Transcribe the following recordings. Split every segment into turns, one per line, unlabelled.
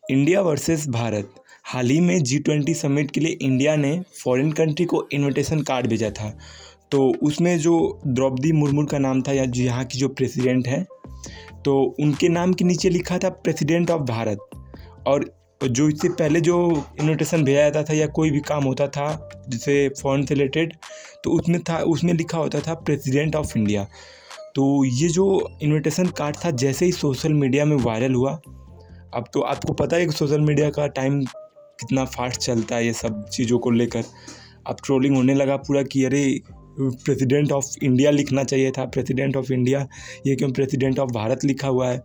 India versus Bharat. हाल ही में G20 समिट के लिए इंडिया ने फॉरेन कंट्री को इनविटेशन कार्ड भेजा था। तो उसमें जो द्रौपदी मुर्मू का नाम था, या जो यहाँ की जो प्रेसिडेंट हैं, तो उनके नाम के नीचे लिखा था प्रेसिडेंट ऑफ भारत। और जो इससे पहले जो इनविटेशन भेजा जाता था या कोई भी काम होता था जैसे फॉरेन से रिलेटेड, तो उसमें लिखा होता था प्रेसिडेंट ऑफ इंडिया। तो ये जो इनविटेशन कार्ड था, जैसे ही सोशल मीडिया में वायरल हुआ, अब तो आपको पता है कि सोशल मीडिया का टाइम कितना फास्ट चलता है ये सब चीज़ों को लेकर। अब ट्रोलिंग होने लगा पूरा कि अरे प्रेसिडेंट ऑफ इंडिया लिखना चाहिए था, प्रेसिडेंट ऑफ इंडिया, ये क्यों प्रेसिडेंट ऑफ भारत लिखा हुआ है।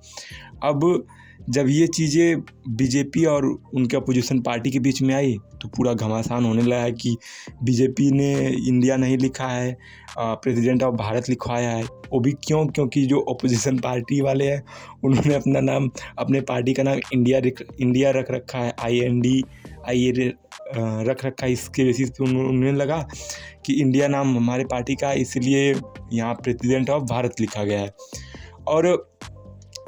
अब जब ये चीज़ें बीजेपी और उनके अपोजिशन पार्टी के बीच में आई तो पूरा घमासान होने लगा कि बीजेपी ने इंडिया नहीं लिखा है, प्रेसिडेंट ऑफ भारत लिखवाया है। वो भी क्योंकि जो अपोजिशन पार्टी वाले हैं उन्होंने अपना नाम, अपने पार्टी का नाम इंडिया रख रखा है, IND रख रखा है। इसके बेसिस पे उन्हें लगा कि इंडिया नाम हमारे पार्टी का है, इसलिए यहाँ प्रेसिडेंट ऑफ भारत लिखा गया है। और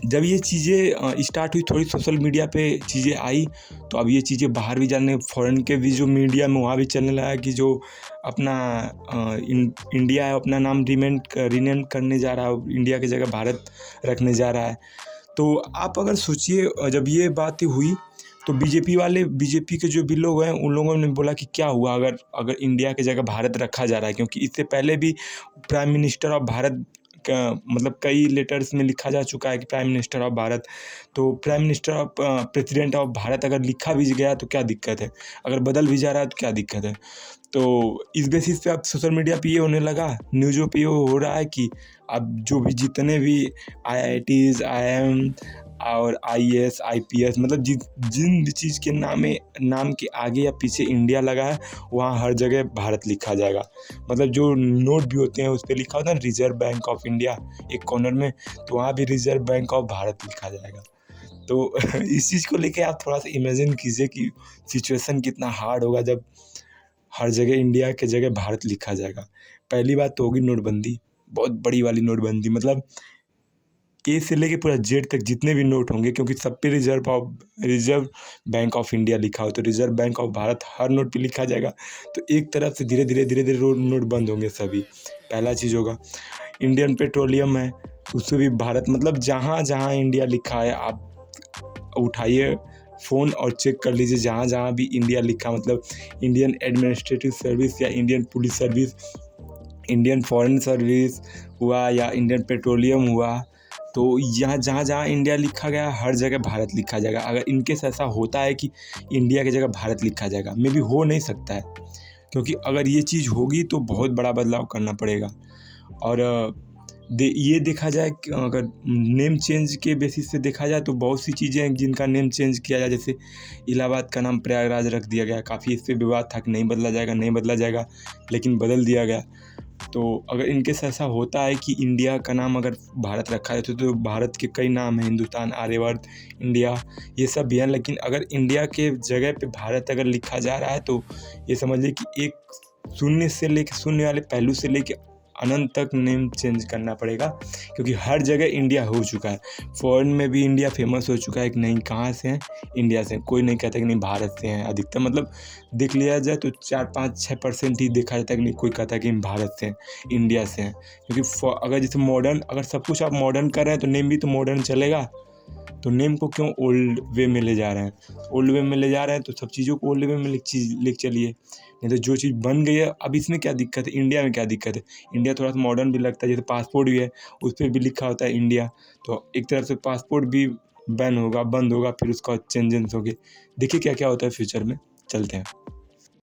जब ये चीज़ें स्टार्ट हुई, थोड़ी सोशल मीडिया पे चीज़ें आई, तो अब ये चीज़ें बाहर भी जाने, फॉरेन के भी जो मीडिया में वहाँ भी चलने लगा कि जो अपना इंडिया है अपना नाम रीनेम करने जा रहा है, इंडिया की जगह भारत रखने जा रहा है। तो आप अगर सोचिए, जब ये बात हुई तो बीजेपी के जो भी लोग हैं उन लोगों ने बोला कि क्या हुआ अगर इंडिया की जगह भारत रखा जा रहा है, क्योंकि इससे पहले भी प्राइम मिनिस्टर ऑफ भारत का मतलब कई लेटर्स में लिखा जा चुका है कि प्राइम मिनिस्टर ऑफ भारत। तो prime minister of president of Bharat अगर लिखा भी गया तो क्या दिक्कत है, अगर बदल भी जा रहा है तो क्या दिक्कत है। तो इस बेसिस पे अब सोशल मीडिया पे ये होने लगा, न्यूज़ों पे ये हो रहा है कि अब जो भी जितने भी IITs, IIM और IAS IPS, मतलब जिन भी चीज़ के नाम के आगे या पीछे इंडिया लगा है वहाँ हर जगह भारत लिखा जाएगा। मतलब जो नोट भी होते हैं उस पर लिखा होता है रिजर्व बैंक ऑफ इंडिया एक कॉर्नर में, तो वहाँ भी रिजर्व बैंक ऑफ भारत लिखा जाएगा। तो इस चीज़ को लेके आप थोड़ा सा इमेजिन कीजिए कि सिचुएशन कितना हार्ड होगा जब हर जगह इंडिया के जगह भारत लिखा जाएगा। पहली बात तो होगी नोटबंदी, बहुत बड़ी वाली नोटबंदी, मतलब A से लेके पूरा Z तक जितने भी नोट होंगे, क्योंकि सब पे रिजर्व बैंक ऑफ इंडिया लिखा हो, तो reserve bank of Bharat her note पे लिखा जाएगा। तो एक तरफ से धीरे धीरे नोट बंद होंगे सभी। पहला चीज़ होगा। इंडियन पेट्रोलियम है, उससे भी भारत, मतलब जहाँ जहाँ इंडिया लिखा है आप उठाइए फ़ोन और चेक कर लीजिए, जहाँ जहाँ भी इंडिया लिखा, मतलब इंडियन एडमिनिस्ट्रेटिव सर्विस या Indian police service, Indian foreign service हुआ या इंडियन पेट्रोलियम हुआ, तो यहाँ जहाँ जहाँ इंडिया लिखा गया हर जगह भारत लिखा जाएगा। अगर इनकेस ऐसा होता है कि इंडिया की जगह भारत लिखा जाएगा, मे बी हो नहीं सकता है, क्योंकि अगर ये चीज़ होगी तो बहुत बड़ा बदलाव करना पड़ेगा। और ये देखा जाए कि अगर नेम चेंज के बेसिस से देखा जाए तो बहुत सी चीज़ें हैं जिनका नेम चेंज किया जाए, जैसे इलाहाबाद का नाम प्रयागराज रख दिया गया। काफ़ी इस पर विवाद था कि नहीं बदला जाएगा, लेकिन बदल दिया गया। तो अगर इनकेस ऐसा होता है कि इंडिया का नाम अगर भारत रखा है तो भारत के कई नाम हैं, हिंदुस्तान, आर्यवर्त, इंडिया, ये सब भी हैं। लेकिन अगर इंडिया के जगह पे भारत अगर लिखा जा रहा है तो ये समझ लीजिए कि एक शून्य वाले पहलू से लेके अनंत तक नेम चेंज करना पड़ेगा, क्योंकि हर जगह इंडिया हो चुका है। फॉरेन में भी इंडिया फेमस हो चुका है कि नहीं, कहाँ से हैं, इंडिया से। कोई नहीं कहता कि नहीं भारत से हैं अधिकतर, मतलब देख लिया जाए तो 4-5-6% ही देखा जाता है कि नहीं कोई कहता है कि भारत से हैं, इंडिया से हैं। क्योंकि अगर जैसे मॉडर्न, अगर सब कुछ आप मॉडर्न कर रहे हैं तो नेम भी तो मॉडर्न चलेगा। तो नेम को क्यों ओल्ड वे में ले जा रहे हैं, ओल्ड वे में ले जा रहे हैं तो सब चीज़ों को ओल्ड वे में लिख चलिए। नहीं तो जो चीज़ बन गई है, अब इसमें क्या दिक्कत है, इंडिया में क्या दिक्कत है। इंडिया थोड़ा सा मॉडर्न भी लगता है, जैसे पासपोर्ट भी है उस पर भी लिखा होता है इंडिया, तो एक तरफ से पासपोर्ट भी बंद होगा, फिर उसका चेंजेस होंगे। देखिए क्या क्या होता है फ्यूचर में। चलते हैं।